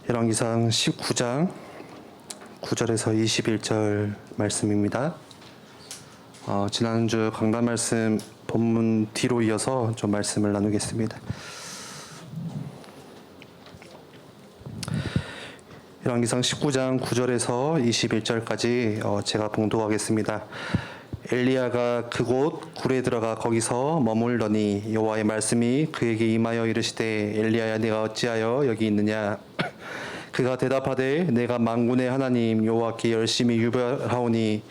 열왕기상 19장 9절에서 21절 말씀입니다. 지난주 강단 말씀 본문 뒤로 이어서 좀 말씀을 나누겠습니다. 열왕기상 19장 9절에서 21절까지 제가 봉독하겠습니다. 엘리야가 그곳 굴에 들어가 거기서 머물더니 여호와의 말씀이 그에게 임하여 이르시되 엘리야야 내가 어찌하여 여기 있느냐. 그가 대답하되 내가 만군의 하나님 여호와께 열심히 유별하오니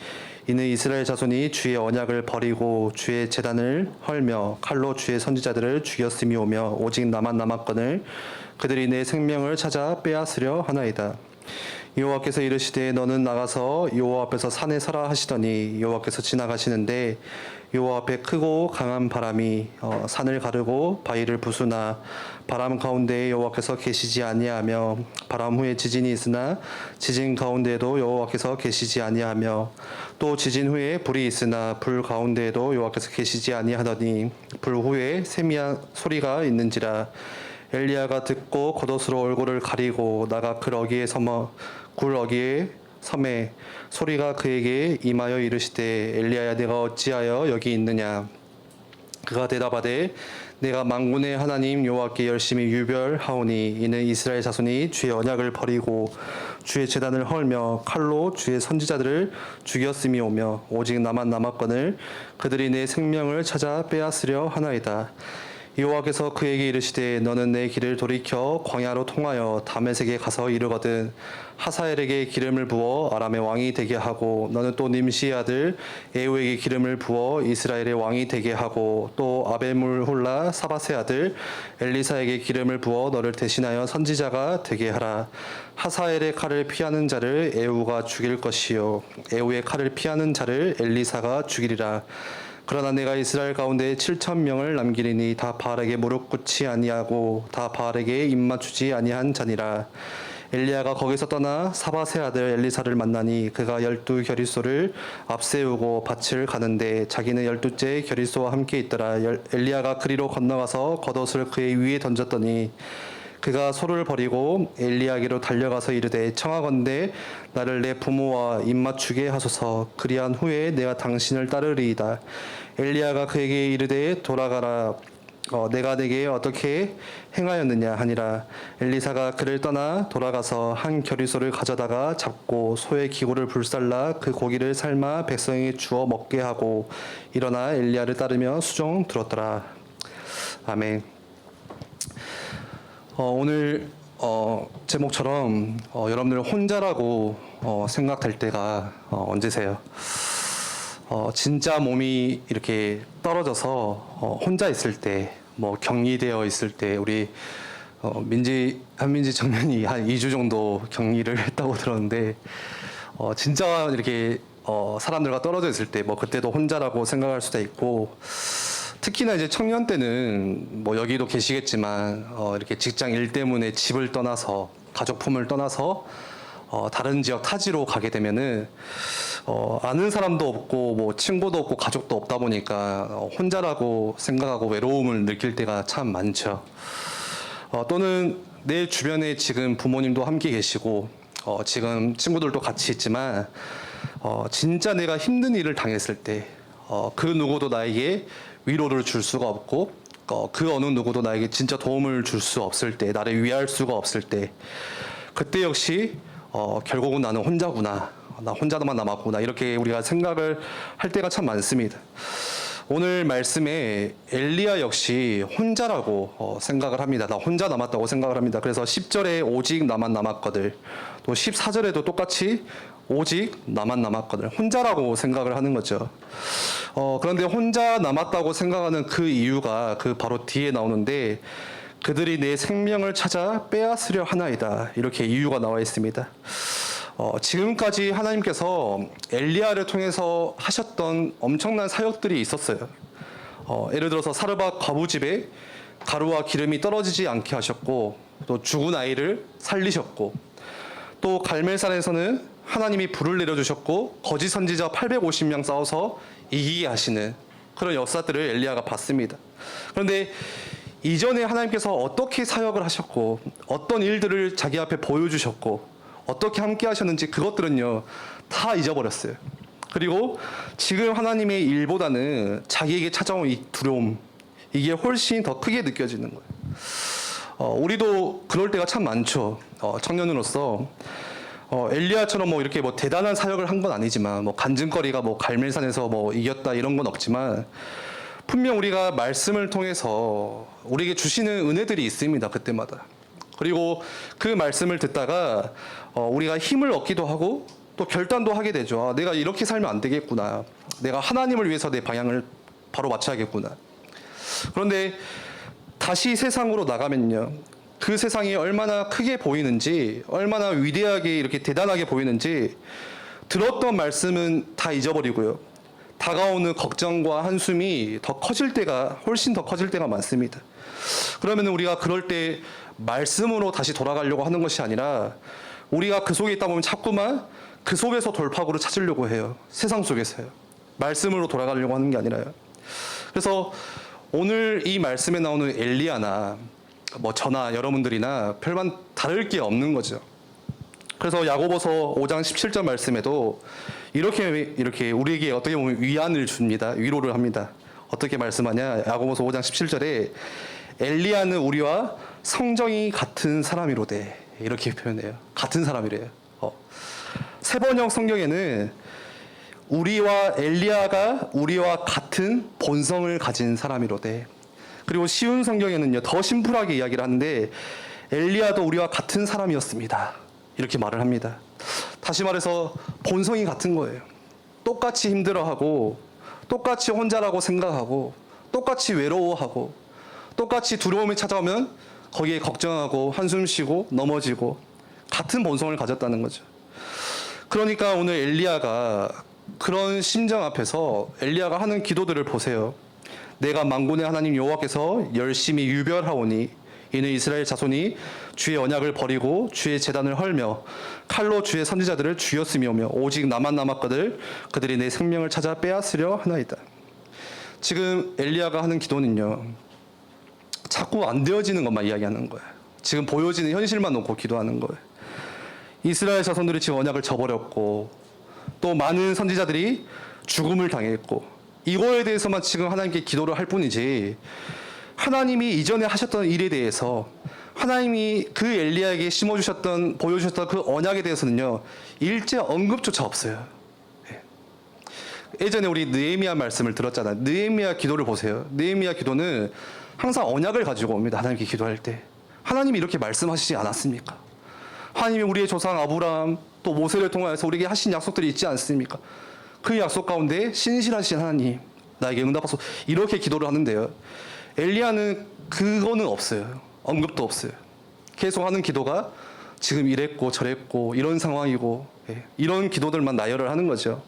이는 이스라엘 자손이 주의 언약을 버리고 주의 제단을 헐며 칼로 주의 선지자들을 죽였음이오며 오직 나만 남았거늘 그들이 내 생명을 찾아 빼앗으려 하나이다. 여호와께서 이르시되 너는 나가서 여호와 앞에서 산에 서라 하시더니 여호와께서 지나가시는데 여호와 앞에 크고 강한 바람이 산을 가르고 바위를 부수나 바람 가운데에 여호와께서 계시지 아니하며 바람 후에 지진이 있으나 지진 가운데에도 여호와께서 계시지 아니하며 또 지진 후에 불이 있으나 불 가운데에도 여호와께서 계시지 아니하더니 불 후에 세미한 소리가 있는지라. 엘리야가 듣고 겉옷으로 얼굴을 가리고 나가 굴 어기에 섬에 소리가 그에게 임하여 이르시되 엘리야야 내가 어찌하여 여기 있느냐. 그가 대답하되 내가 만군의 하나님 여호와께 열심히 유별하오니 이는 이스라엘 자손이 주의 언약을 버리고 주의 제단을 헐며 칼로 주의 선지자들을 죽였음이오며 오직 나만 남았거늘 그들이 내 생명을 찾아 빼앗으려 하나이다. 여호와께서 그에게 이르시되 너는 내 길을 돌이켜 광야로 통하여 다메섹에 가서 이르거든 하사엘에게 기름을 부어 아람의 왕이 되게 하고 너는 또 님시의 아들 에후에게 기름을 부어 이스라엘의 왕이 되게 하고 또 아벨물홀라 사밧의 아들 엘리사에게 기름을 부어 너를 대신하여 선지자가 되게 하라. 하사엘의 칼을 피하는 자를 에후가 죽일 것이요 에후의 칼을 피하는 자를 엘리사가 죽이리라. 그러나 내가 이스라엘 가운데 7,000명을 남기리니 다 바알에게 무릎 꿇지 아니하고 다 바알에게 입맞추지 아니한 자니라. 엘리야가 거기서 떠나 사밧의 아들 엘리사를 만나니 그가 12 겨리소를 앞세우고 밭을 가는데 자기는 12째 겨리소와 함께 있더라. 엘리야가 그리로 건너가서 겉옷을 그의 위에 던졌더니 그가 소를 버리고 엘리야에게로 달려가서 이르되 청하건대 나를 내 부모와 입맞추게 하소서. 그리한 후에 내가 당신을 따르리이다. 엘리야가 그에게 이르되 돌아가라. 내가 내게 어떻게 행하였느냐 하니라. 엘리사가 그를 떠나 돌아가서 한 겨리소를 가져다가 잡고 소의 기고를 불살라 그 고기를 삶아 백성에게 주어 먹게 하고 일어나 엘리야를 따르며 수종 들었더라. 아멘. 오늘 제목처럼 여러분들 혼자라고 생각될 때가 언제세요? 진짜 몸이 이렇게 떨어져서 혼자 있을 때, 격리되어 있을 때, 우리 한민지 청년이 한 2주 정도 격리를 했다고 들었는데, 진짜 이렇게 사람들과 떨어져 있을 때, 그때도 혼자라고 생각할 수도 있고, 특히나 이제 청년 때는 여기도 계시겠지만 이렇게 직장 일 때문에 집을 떠나서 가족품을 떠나서 다른 지역 타지로 가게 되면은 아는 사람도 없고 친구도 없고 가족도 없다 보니까 혼자라고 생각하고 외로움을 느낄 때가 참 많죠. 또는 내 주변에 지금 부모님도 함께 계시고 지금 친구들도 같이 있지만 진짜 내가 힘든 일을 당했을 때 그 누구도 나에게 위로를 줄 수가 없고 그 어느 누구도 나에게 진짜 도움을 줄 수 없을 때, 나를 위할 수가 없을 때, 그때 역시 결국은 나는 혼자구나, 나 혼자만 남았구나, 이렇게 우리가 생각을 할 때가 참 많습니다. 오늘 말씀에 엘리야 역시 혼자라고 생각을 합니다. 나 혼자 남았다고 생각을 합니다. 그래서 10절에 오직 나만 남았거들, 또 14절에도 똑같이 오직 나만 남았거든. 혼자라고 생각을 하는 거죠. 그런데 혼자 남았다고 생각하는 그 이유가 그 바로 뒤에 나오는데 그들이 내 생명을 찾아 빼앗으려 하나이다. 이렇게 이유가 나와 있습니다. 지금까지 하나님께서 엘리야를 통해서 하셨던 엄청난 사역들이 있었어요. 예를 들어서 사르밧 과부집에 가루와 기름이 떨어지지 않게 하셨고 또 죽은 아이를 살리셨고 또 갈멜산에서는 하나님이 불을 내려주셨고 거짓 선지자 850명 싸워서 이기게 하시는 그런 역사들을 엘리야가 봤습니다. 그런데 이전에 하나님께서 어떻게 사역을 하셨고 어떤 일들을 자기 앞에 보여주셨고 어떻게 함께 하셨는지 그것들은요 다 잊어버렸어요. 그리고 지금 하나님의 일보다는 자기에게 찾아온 이 두려움, 이게 훨씬 더 크게 느껴지는 거예요. 우리도 그럴 때가 참 많죠. 청년으로서 엘리야처럼 뭐 이렇게 뭐 대단한 사역을 한 건 아니지만 뭐 간증거리가 뭐 갈멜산에서 뭐 이겼다 이런 건 없지만 분명 우리가 말씀을 통해서 우리에게 주시는 은혜들이 있습니다. 그때마다. 그리고 그 말씀을 듣다가 우리가 힘을 얻기도 하고 또 결단도 하게 되죠. 내가 이렇게 살면 안 되겠구나. 내가 하나님을 위해서 내 방향을 바로 맞춰야겠구나. 그런데 다시 세상으로 나가면요. 그 세상이 얼마나 크게 보이는지, 얼마나 위대하게 이렇게 대단하게 보이는지 들었던 말씀은 다 잊어버리고요. 다가오는 걱정과 한숨이 더 커질 때가, 훨씬 더 커질 때가 많습니다. 그러면 우리가 그럴 때 말씀으로 다시 돌아가려고 하는 것이 아니라 우리가 그 속에 있다 보면 자꾸만 그 속에서 돌파구를 찾으려고 해요. 세상 속에서요. 말씀으로 돌아가려고 하는 게 아니라요. 그래서 오늘 이 말씀에 나오는 엘리야나 뭐 저나 여러분들이나 별반 다를 게 없는 거죠. 그래서 야고보서 5장 17절 말씀에도 이렇게 우리에게 어떻게 보면 위안을 줍니다. 위로를 합니다. 어떻게 말씀하냐? 야고보서 5장 17절에 엘리야는 우리와 성정이 같은 사람이로되 이렇게 표현해요. 같은 사람이래요. 세번역 성경에는 우리와 엘리야가 우리와 같은 본성을 가진 사람이로되, 그리고 쉬운 성경에는요 더 심플하게 이야기를 하는데 엘리야도 우리와 같은 사람이었습니다. 이렇게 말을 합니다. 다시 말해서 본성이 같은 거예요. 똑같이 힘들어하고 똑같이 혼자라고 생각하고 똑같이 외로워하고 똑같이 두려움이 찾아오면 거기에 걱정하고 한숨 쉬고 넘어지고 같은 본성을 가졌다는 거죠. 그러니까 오늘 엘리야가 그런 심정 앞에서 엘리야가 하는 기도들을 보세요. 내가 만군의 하나님 여호와께서 열심히 유별하오니 이는 이스라엘 자손이 주의 언약을 버리고 주의 제단을 헐며 칼로 주의 선지자들을 죽였으며며 오직 나만 남았거늘 그들이 내 생명을 찾아 빼앗으려 하나이다. 지금 엘리야가 하는 기도는요 자꾸 안 되어지는 것만 이야기하는 거예요. 지금 보여지는 현실만 놓고 기도하는 거예요. 이스라엘 자손들이 지금 언약을 저버렸고 또 많은 선지자들이 죽음을 당했고 이거에 대해서만 지금 하나님께 기도를 할 뿐이지 하나님이 이전에 하셨던 일에 대해서 하나님이 그 엘리야에게 심어주셨던 보여주셨던 그 언약에 대해서는요 일제 언급조차 없어요. 예전에 우리 느헤미야 말씀을 들었잖아요. 느헤미야 기도를 보세요. 느헤미야 기도는 항상 언약을 가지고 옵니다. 하나님께 기도할 때 하나님이 이렇게 말씀하시지 않았습니까? 하나님이 우리의 조상 아브라함 또 모세를 통하여서 우리에게 하신 약속들이 있지 않습니까? 그 약속 가운데 신실하신 하나님 나에게 응답하소서 이렇게 기도를 하는데요. 엘리야는 그거는 없어요. 언급도 없어요. 계속 하는 기도가 지금 이랬고 저랬고 이런 상황이고 이런 기도들만 나열을 하는 거죠.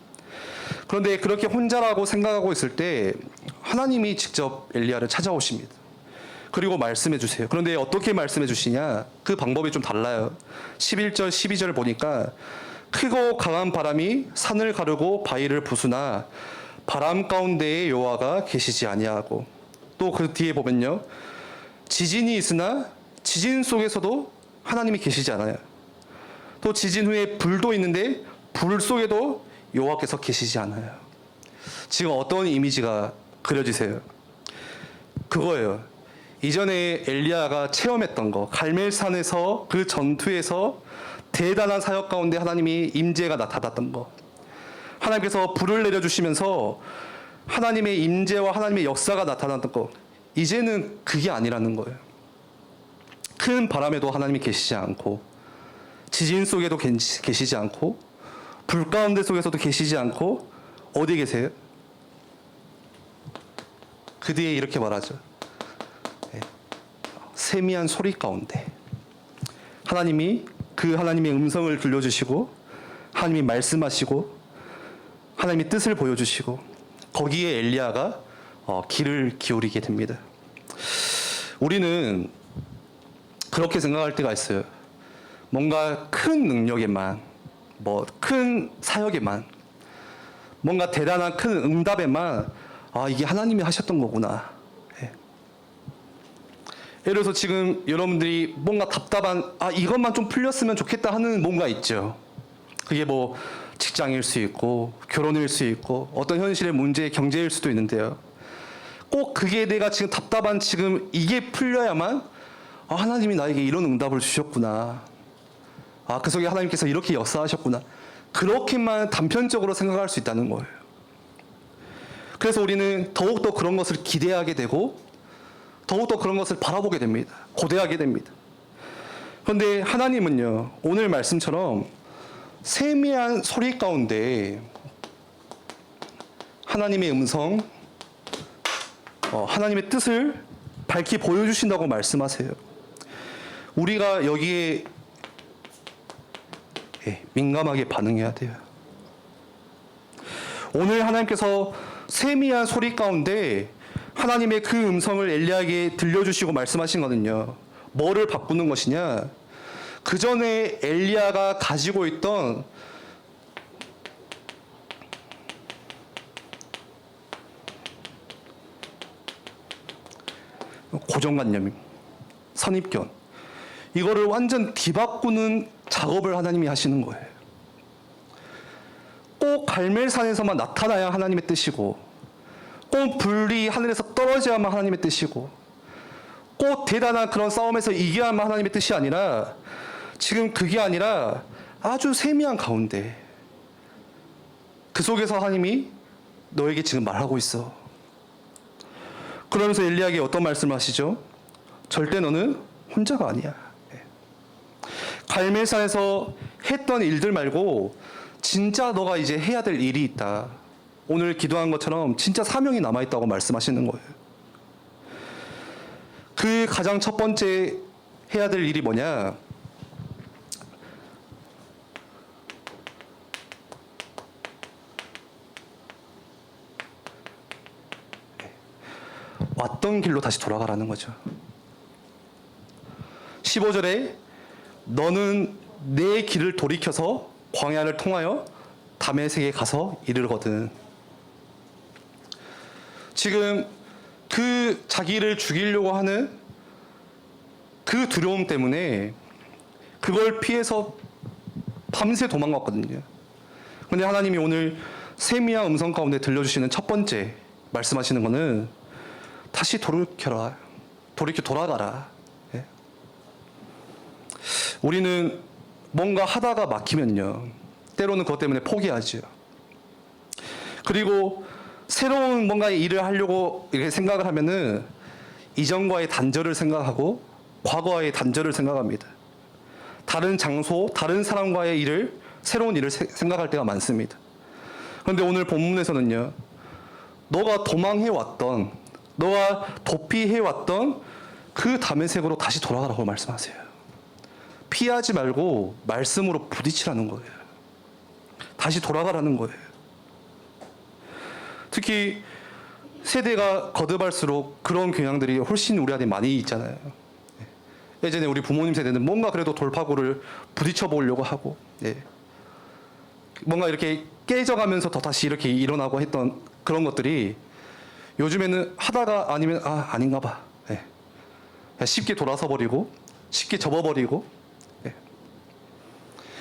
그런데 그렇게 혼자라고 생각하고 있을 때 하나님이 직접 엘리야를 찾아오십니다. 그리고 말씀해 주세요. 그런데 어떻게 말씀해 주시냐? 그 방법이 좀 달라요. 11절 12절 보니까 크고 강한 바람이 산을 가르고 바위를 부수나 바람 가운데에 여호와가 계시지 아니하고, 또 그 뒤에 보면요 지진이 있으나 지진 속에서도 하나님이 계시지 않아요. 또 지진 후에 불도 있는데 불 속에도 여호와께서 계시지 않아요. 지금 어떤 이미지가 그려지세요? 그거예요. 이전에 엘리야가 체험했던 거, 갈멜산에서 그 전투에서 대단한 사역 가운데 하나님이 임재가 나타났던 거, 하나님께서 불을 내려주시면서 하나님의 임재와 하나님의 역사가 나타났던 거, 이제는 그게 아니라는 거예요. 큰 바람에도 하나님이 계시지 않고 지진 속에도 계시지 않고 불 가운데 속에서도 계시지 않고 어디 계세요? 그 뒤에 이렇게 말하죠. 세미한 소리 가운데 하나님이 그 하나님의 음성을 들려주시고 하나님이 말씀하시고 하나님의 뜻을 보여주시고 거기에 엘리야가 귀를 기울이게 됩니다. 우리는 그렇게 생각할 때가 있어요. 뭔가 큰 능력에만, 큰 사역에만, 뭔가 대단한 큰 응답에만 이게 하나님이 하셨던 거구나. 예를 들어서 지금 여러분들이 뭔가 답답한 이것만 좀 풀렸으면 좋겠다 하는 뭔가 있죠. 그게 뭐 직장일 수 있고 결혼일 수 있고 어떤 현실의 문제, 경제일 수도 있는데요. 꼭 그게 내가 지금 답답한 지금 이게 풀려야만 하나님이 나에게 이런 응답을 주셨구나. 그 속에 하나님께서 이렇게 역사하셨구나. 그렇게만 단편적으로 생각할 수 있다는 거예요. 그래서 우리는 더욱더 그런 것을 기대하게 되고 더욱더 그런 것을 바라보게 됩니다. 고대하게 됩니다. 그런데 하나님은요, 오늘 말씀처럼 세미한 소리 가운데 하나님의 음성, 하나님의 뜻을 밝히 보여주신다고 말씀하세요. 우리가 여기에 민감하게 반응해야 돼요. 오늘 하나님께서 세미한 소리 가운데 하나님의 그 음성을 엘리야에게 들려주시고 말씀하신 거는요, 뭐를 바꾸는 것이냐? 그 전에 엘리야가 가지고 있던 고정관념, 선입견, 이거를 완전 뒤바꾸는 작업을 하나님이 하시는 거예요. 꼭 갈멜산에서만 나타나야 하나님의 뜻이고, 꼭 불이 하늘에서 떨어져야만 하나님의 뜻이고, 꼭 대단한 그런 싸움에서 이겨야만 하나님의 뜻이 아니라, 지금 그게 아니라 아주 세미한 가운데 그 속에서 하나님이 너에게 지금 말하고 있어. 그러면서 엘리야에게 어떤 말씀을 하시죠? 절대 너는 혼자가 아니야. 갈멜산에서 했던 일들 말고 진짜 너가 이제 해야 될 일이 있다. 오늘 기도한 것처럼 진짜 사명이 남아있다고 말씀하시는 거예요. 그 가장 첫 번째 해야 될 일이 뭐냐? 왔던 길로 다시 돌아가라는 거죠. 15절에 너는 내 길을 돌이켜서 광야를 통하여 다메섹에 가서 이르거든. 지금 그 자기를 죽이려고 하는 그 두려움 때문에 그걸 피해서 밤새 도망갔거든요. 그런데 하나님이 오늘 세미한 음성 가운데 들려주시는 첫 번째 말씀하시는 거는 다시 돌이켜 돌아가라. 예? 우리는 뭔가 하다가 막히면요, 때로는 그것 때문에 포기하죠. 그리고 새로운 뭔가 일을 하려고 이렇게 생각을 하면은 이전과의 단절을 생각하고 과거와의 단절을 생각합니다. 다른 장소, 다른 사람과의 일을, 새로운 일을 생각할 때가 많습니다. 그런데 오늘 본문에서는요, 너가 도망해왔던, 너가 도피해왔던 그 다메섹으로 다시 돌아가라고 말씀하세요. 피하지 말고 말씀으로 부딪히라는 거예요. 다시 돌아가라는 거예요. 특히 세대가 거듭할수록 그런 경향들이 훨씬 우리한테 많이 있잖아요. 예전에 우리 부모님 세대는 뭔가 그래도 돌파구를 부딪혀 보려고 하고, 뭔가 이렇게 깨져가면서 더 다시 이렇게 일어나고 했던 그런 것들이 요즘에는 하다가 아니면 아닌가 봐. 쉽게 돌아서 버리고 쉽게 접어버리고.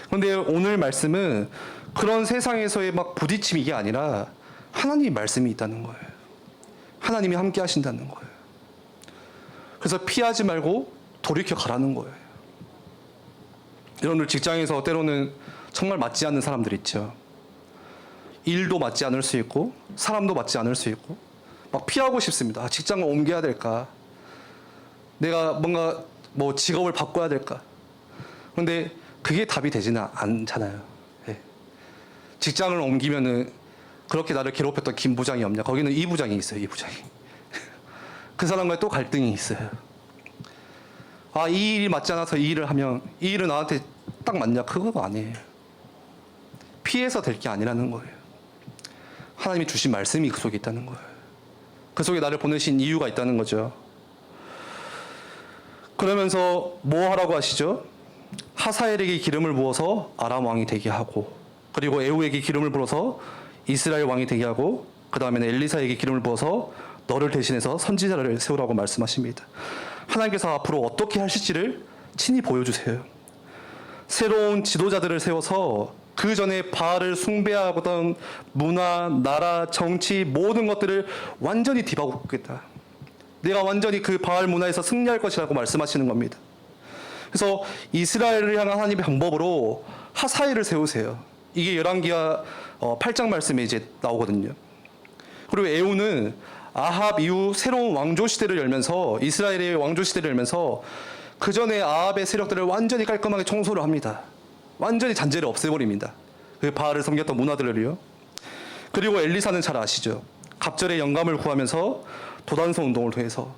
그런데 오늘 말씀은 그런 세상에서의 막 부딪힘이 이게 아니라 하나님의 말씀이 있다는 거예요. 하나님이 함께 하신다는 거예요. 그래서 피하지 말고 돌이켜 가라는 거예요. 여러분들 직장에서 때로는 정말 맞지 않는 사람들 있죠. 일도 맞지 않을 수 있고 사람도 맞지 않을 수 있고 막 피하고 싶습니다. 직장을 옮겨야 될까? 내가 뭔가 뭐 직업을 바꿔야 될까? 그런데 그게 답이 되지는 않잖아요. 직장을 옮기면은 그렇게 나를 괴롭혔던 김 부장이 없냐? 거기는 이 부장이 있어요. 이 부장이. 그 사람과의 또 갈등이 있어요. 이 일이 맞지 않아서 이 일을 하면 이 일은 나한테 딱 맞냐? 그거 아니에요. 피해서 될 게 아니라는 거예요. 하나님이 주신 말씀이 그 속에 있다는 거예요. 그 속에 나를 보내신 이유가 있다는 거죠. 그러면서 뭐 하라고 하시죠? 하사엘에게 기름을 부어서 아람 왕이 되게 하고, 그리고 에후에게 기름을 부어서 이스라엘 왕이 되게 하고, 그 다음에는 엘리사에게 기름을 부어서 너를 대신해서 선지자를 세우라고 말씀하십니다. 하나님께서 앞으로 어떻게 하실지를 친히 보여주세요. 새로운 지도자들을 세워서 그 전에 바알을 숭배하던 문화, 나라, 정치 모든 것들을 완전히 뒤바꾸겠다. 내가 완전히 그 바알 문화에서 승리할 것이라고 말씀하시는 겁니다. 그래서 이스라엘을 향한 하나님의 방법으로 하사엘을 세우세요. 이게 열왕기하 8장 말씀에 이제 나오거든요. 그리고 에후는 아합 이후 새로운 왕조 시대를 열면서 이스라엘의 왕조 시대를 열면서 그 전에 아합의 세력들을 완전히 깔끔하게 청소를 합니다. 완전히 잔재를 없애버립니다. 그 바알을 섬겼던 문화들을요. 그리고 엘리사는 잘 아시죠. 갑절의 영감을 구하면서 도단성 운동을 통해서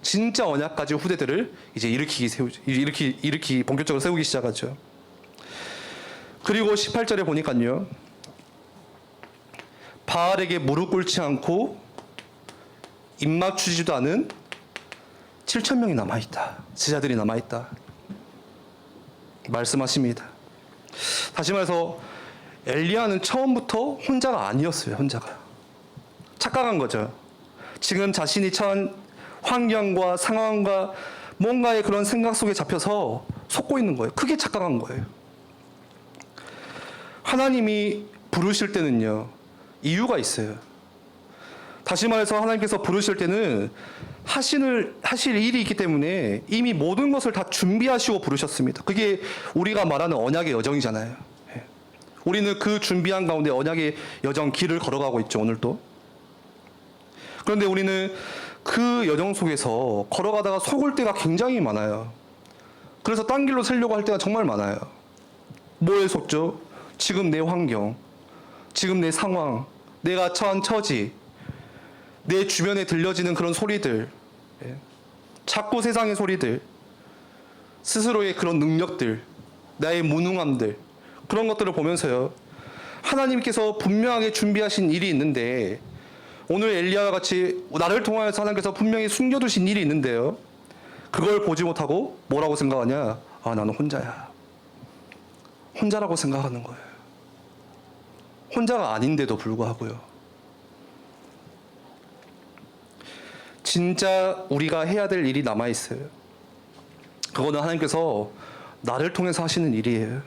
진짜 언약까지 후대들을 이제 일으키 본격적으로 세우기 시작하죠. 그리고 18절에 보니까요. 바알에게 무릎 꿇지 않고 입 맞추지도 않은 7,000명이 남아있다. 제자들이 남아있다. 말씀하십니다. 다시 말해서 엘리야는 처음부터 혼자가 아니었어요. 혼자가. 착각한 거죠. 지금 자신이 처한 환경과 상황과 뭔가의 그런 생각 속에 잡혀서 속고 있는 거예요. 크게 착각한 거예요. 하나님이 부르실 때는요. 이유가 있어요. 다시 말해서 하나님께서 부르실 때는 하실 일이 있기 때문에 이미 모든 것을 다 준비하시고 부르셨습니다. 그게 우리가 말하는 언약의 여정이잖아요. 우리는 그 준비한 가운데 언약의 여정 길을 걸어가고 있죠. 오늘도. 그런데 우리는 그 여정 속에서 걸어가다가 속을 때가 굉장히 많아요. 그래서 딴 길로 새려고 할 때가 정말 많아요. 뭐에 속죠? 지금 내 환경, 지금 내 상황, 내가 처한 처지, 내 주변에 들려지는 그런 소리들, 자꾸 세상의 소리들, 스스로의 그런 능력들, 나의 무능함들, 그런 것들을 보면서요. 하나님께서 분명하게 준비하신 일이 있는데 오늘 엘리야와 같이 나를 통하여서 하나님께서 분명히 숨겨두신 일이 있는데요. 그걸 보지 못하고 뭐라고 생각하냐? 아, 나는 혼자야. 혼자라고 생각하는 거예요. 혼자가 아닌데도 불구하고요. 진짜 우리가 해야 될 일이 남아있어요. 그거는 하나님께서 나를 통해서 하시는 일이에요.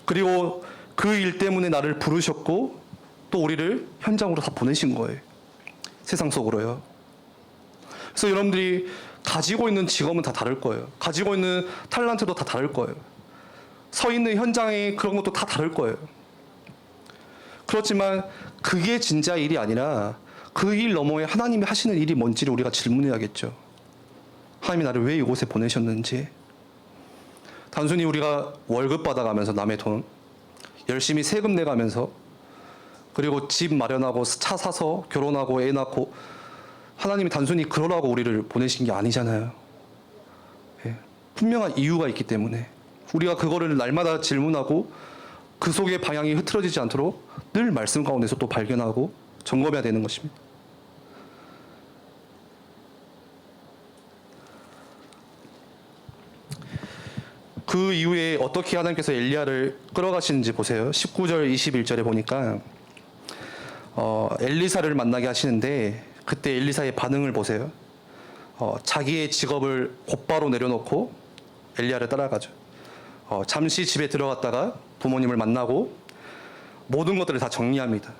그리고 그 일 때문에 나를 부르셨고 또 우리를 현장으로 다 보내신 거예요. 세상 속으로요. 그래서 여러분들이 가지고 있는 직업은 다 다를 거예요. 가지고 있는 탤런트도 다 다를 거예요. 서 있는 현장의 그런 것도 다 다를 거예요. 그렇지만 그게 진짜 일이 아니라 그 일 너머에 하나님이 하시는 일이 뭔지를 우리가 질문해야겠죠. 하나님이 나를 왜 이곳에 보내셨는지. 단순히 우리가 월급 받아가면서 남의 돈 열심히 세금 내가면서 그리고 집 마련하고 차 사서 결혼하고 애 낳고 하나님이 단순히 그러라고 우리를 보내신 게 아니잖아요. 예. 분명한 이유가 있기 때문에 우리가 그거를 날마다 질문하고 그 속에 방향이 흐트러지지 않도록 늘 말씀 가운데서 또 발견하고 점검해야 되는 것입니다. 그 이후에 어떻게 하나님께서 엘리야를 끌어가시는지 보세요. 19절 21절에 보니까 엘리사를 만나게 하시는데 그때 엘리사의 반응을 보세요. 자기의 직업을 곧바로 내려놓고 엘리야를 따라가죠. 잠시 집에 들어갔다가 부모님을 만나고 모든 것들을 다 정리합니다.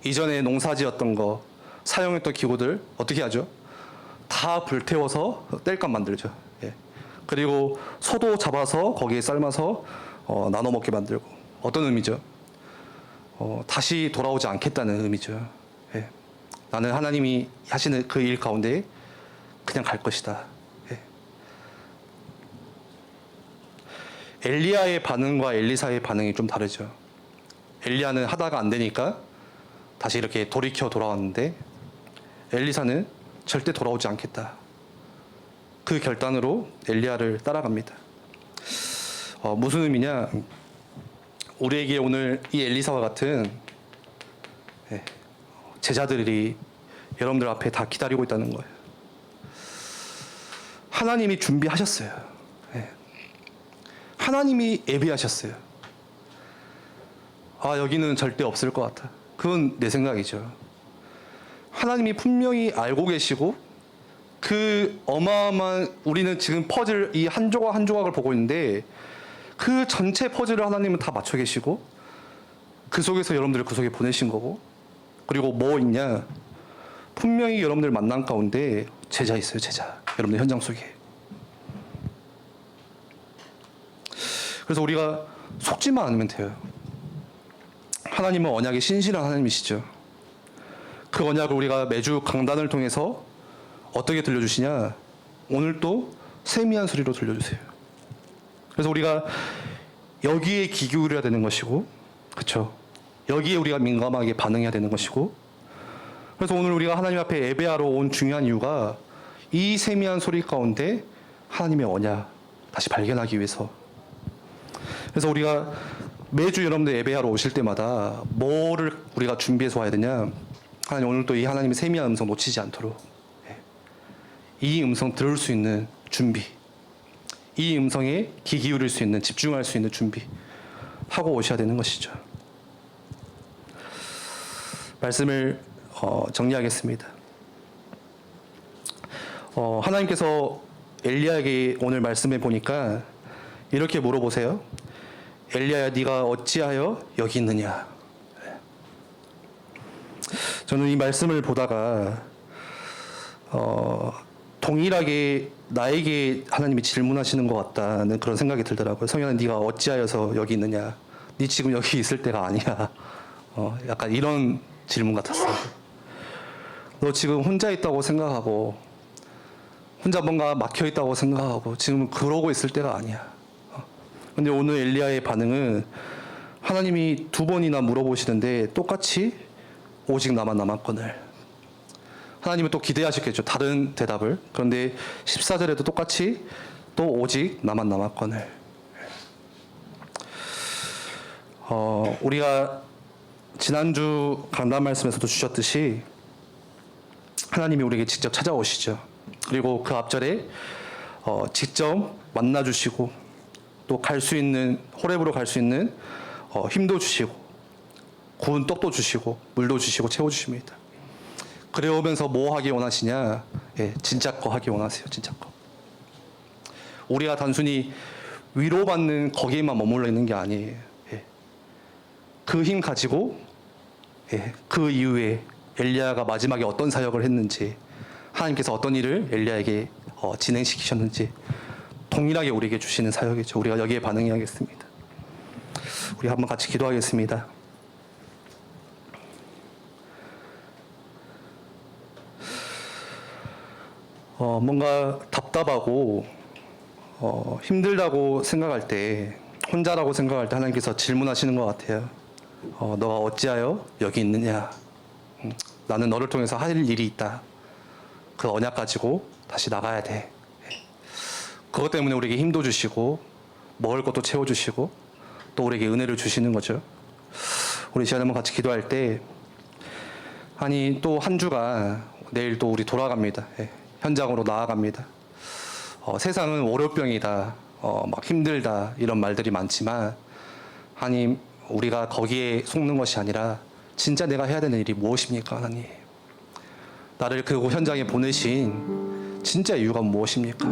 이전에 농사지었던 거, 사용했던 기구들 어떻게 하죠? 다 불태워서 땔감 만들죠. 예. 그리고 소도 잡아서 거기에 삶아서 나눠 먹게 만들고. 어떤 의미죠? 다시 돌아오지 않겠다는 의미죠. 예. 나는 하나님이 하시는 그 일 가운데 그냥 갈 것이다. 예. 엘리야의 반응과 엘리사의 반응이 좀 다르죠. 엘리야는 하다가 안 되니까 다시 이렇게 돌이켜 돌아왔는데 엘리사는 절대 돌아오지 않겠다. 그 결단으로 엘리야를 따라갑니다. 무슨 의미냐? 우리에게 오늘 이 엘리사와 같은 제자들이 여러분들 앞에 다 기다리고 있다는 거예요. 하나님이 준비하셨어요. 하나님이 예비하셨어요. 아, 여기는 절대 없을 것 같아. 그건 내 생각이죠. 하나님이 분명히 알고 계시고 그 어마어마한 우리는 지금 퍼즐 이 한 조각 한 조각을 보고 있는데 그 전체 퍼즐을 하나님은 다 맞춰 계시고 그 속에서 여러분들을 그 속에 보내신 거고 그리고 뭐 있냐? 분명히 여러분들 만난 가운데 제자 있어요, 제자. 여러분들 현장 속에. 그래서 우리가 속지만 않으면 돼요. 하나님은 언약의 신실한 하나님이시죠. 그 언약을 우리가 매주 강단을 통해서 어떻게 들려주시냐? 오늘 또 세미한 소리로 들려주세요. 그래서 우리가 여기에 귀 기울여야 되는 것이고, 그렇죠? 여기에 우리가 민감하게 반응해야 되는 것이고, 그래서 오늘 우리가 하나님 앞에 예배하러 온 중요한 이유가 이 세미한 소리 가운데 하나님의 언약 다시 발견하기 위해서. 그래서 우리가 매주 여러분들 예배하러 오실 때마다 뭐를 우리가 준비해서 와야 되냐? 하나님 오늘 또 이 하나님의 세미한 음성 놓치지 않도록 이 음성 들을 수 있는 준비, 이 음성에 귀 기울일 수 있는, 집중할 수 있는 준비 하고 오셔야 되는 것이죠. 말씀을 정리하겠습니다. 하나님께서 엘리야에게 오늘 말씀해 보니까 이렇게 물어보세요. 엘리야야, 네가 어찌하여 여기 있느냐? 저는 이 말씀을 보다가 동일하게 나에게 하나님이 질문하시는 것 같다는 그런 생각이 들더라고요. 성현아, 네가 어찌하여서 여기 있느냐? 네 지금 여기 있을 때가 아니야. 약간 이런 질문 같았어요. 너 지금 혼자 있다고 생각하고 혼자 뭔가 막혀 있다고 생각하고 지금 그러고 있을 때가 아니야. 근데 오늘 엘리야의 반응은 하나님이 두 번이나 물어보시는데 똑같이 오직 나만 남았거늘. 하나님은 또 기대하셨겠죠. 다른 대답을. 그런데 14절에도 똑같이 또 오직 나만 남았거늘. 우리가 지난주 강단 말씀에서도 주셨듯이 하나님이 우리에게 직접 찾아오시죠. 그리고 그 앞절에 직접 만나주시고 또 갈 수 있는, 호렙으로 갈 수 있는 힘도 주시고 구운 떡도 주시고 물도 주시고 채워주십니다. 그래 오면서 뭐 하기 원하시냐? 진짜 거 하기 원하세요. 진짜 거. 우리가 단순히 위로받는 거기에만 머물러 있는 게 아니에요. 그 힘 가지고 그 이후에 엘리야가 마지막에 어떤 사역을 했는지, 하나님께서 어떤 일을 엘리야에게 진행시키셨는지 동일하게 우리에게 주시는 사역이죠. 우리가 여기에 반응해야겠습니다. 우리 한번 같이 기도하겠습니다. 뭔가 답답하고 힘들다고 생각할 때, 혼자라고 생각할 때 하나님께서 질문하시는 것 같아요. 너가 어찌하여 여기 있느냐? 나는 너를 통해서 할 일이 있다. 그 언약 가지고 다시 나가야 돼. 그것 때문에 우리에게 힘도 주시고 먹을 것도 채워주시고 또 우리에게 은혜를 주시는 거죠. 우리 시간에 한번 같이 기도할 때, 아니 또 한 주가 내일 또 우리 돌아갑니다. 현장으로 나아갑니다. 세상은 월요병이다, 막 힘들다 이런 말들이 많지만, 하나님 우리가 거기에 속는 것이 아니라 진짜 내가 해야 되는 일이 무엇입니까? 하나님, 나를 그 현장에 보내신 진짜 이유가 무엇입니까?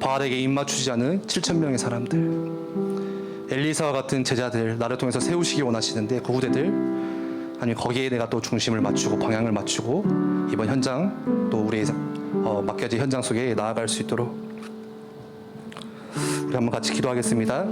바알에게 입맞추지 않은 7,000명의 사람들, 엘리사와 같은 제자들 나를 통해서 세우시기 원하시는데 그 후대들, 아니 거기에 내가 또 중심을 맞추고 방향을 맞추고 이번 현장 또 우리의 맡겨진 현장 속에 나아갈 수 있도록 우리 한번 같이 기도하겠습니다.